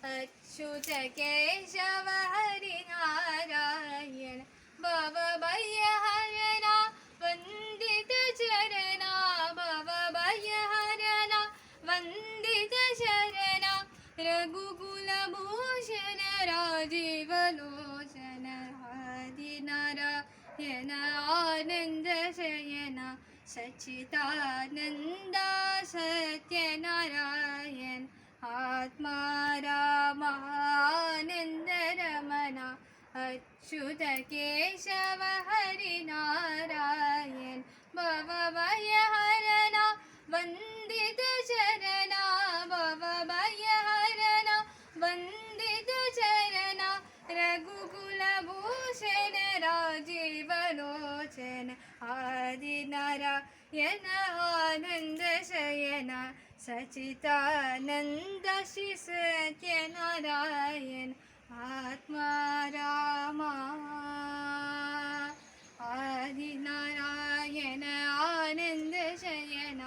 अच्युत केशव हरि नारायण भवभय हरना वंदित चरणा भवभय हरना वंदित चरणा रघुकुल भूषण राजीव लोचन आदि नारायण आनंद शयन सच्चिदानंद सत्यनारायण आत्मा रामानंद रमण अच्युत केशव हरि नारायण भवभय हरना वंदित चरणा भवभय हरना वंदित चरणा रघुकुल भूषण राजीव लोचन आदि नारायण आनंद शयन सच्चिदानंद श्री सत्यनारायण आत्मा रामा आदि नारायण आनंद शयन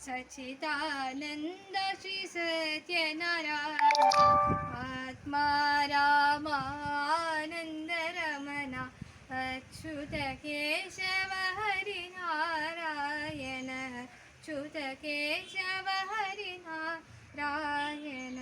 सच्चिदानंद श्री सत्यनारायण आत्मा रामानंद रमण अच्युत केशव हरि नारायण अच्युत केशव हरि नारायण